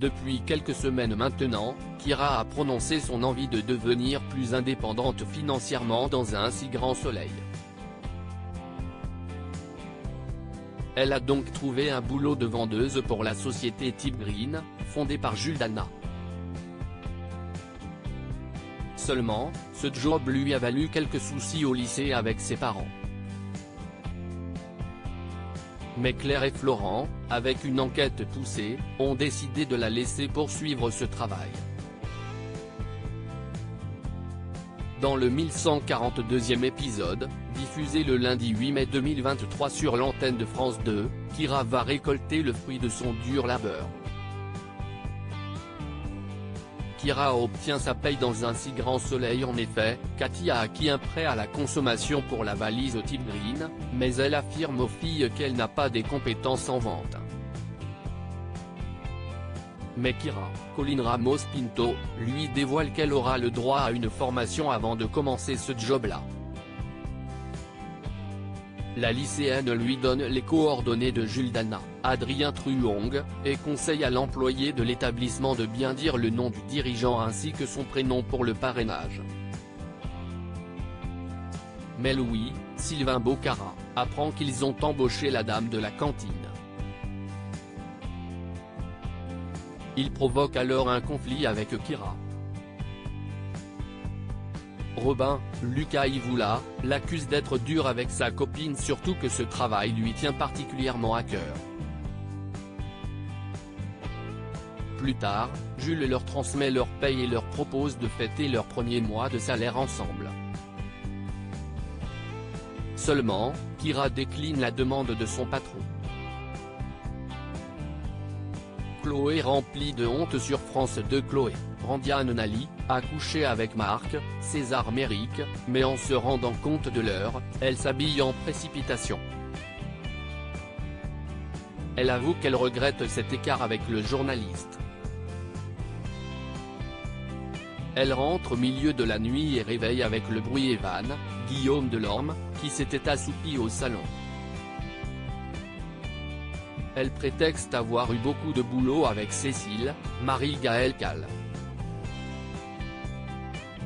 Depuis quelques semaines maintenant, Kira a prononcé son envie de devenir plus indépendante financièrement dans un si grand soleil. Elle a donc trouvé un boulot de vendeuse pour la société Type Green, fondée par Jules Dana. Seulement, ce job lui a valu quelques soucis au lycée avec ses parents. Mais Claire et Florent, avec une enquête poussée, ont décidé de la laisser poursuivre ce travail. Dans le 1142e épisode, diffusé le lundi 8 mai 2023 sur l'antenne de France 2, Kira va récolter le fruit de son dur labeur. Kira obtient sa paye dans un si grand soleil. En effet, Cathy a acquis un prêt à la consommation pour la valise Type Green, mais elle affirme aux filles qu'elle n'a pas des compétences en vente. Mais Kira, Colline Ramos Pinto, lui dévoile qu'elle aura le droit à une formation avant de commencer ce job-là. La lycéenne lui donne les coordonnées de Jules Dana, Adrien Truong, et conseille à l'employé de l'établissement de bien dire le nom du dirigeant ainsi que son prénom pour le parrainage. Mais Louis, Sylvain Bocara, apprend qu'ils ont embauché la dame de la cantine. Il provoque alors un conflit avec Kira. Robin, Lucas Ivoula, l'accuse d'être dur avec sa copine, surtout que ce travail lui tient particulièrement à cœur. Plus tard, Jules leur transmet leur paye et leur propose de fêter leur premier mois de salaire ensemble. Seulement, Kira décline la demande de son patron. Chloé remplie de honte sur France 2. Chloé, Randiane Nali, a couché avec Marc, César Méric, mais en se rendant compte de l'heure, elle s'habille en précipitation. Elle avoue qu'elle regrette cet écart avec le journaliste. Elle rentre au milieu de la nuit et réveille avec le bruit Evan, Guillaume Delorme, qui s'était assoupi au salon. Elle prétexte avoir eu beaucoup de boulot avec Cécile, Marie-Gaëlle Cal.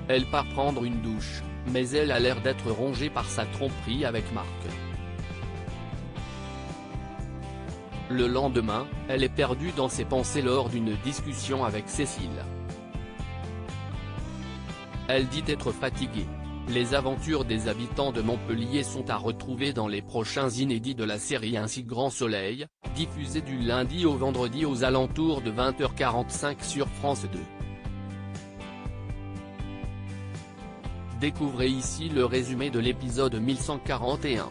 Elle part prendre une douche, mais elle a l'air d'être rongée par sa tromperie avec Marc. Le lendemain, elle est perdue dans ses pensées lors d'une discussion avec Cécile. Elle dit être fatiguée. Les aventures des habitants de Montpellier sont à retrouver dans les prochains inédits de la série Un si grand soleil, diffusé du lundi au vendredi aux alentours de 20h45 sur France 2. Découvrez ici le résumé de l'épisode 1141.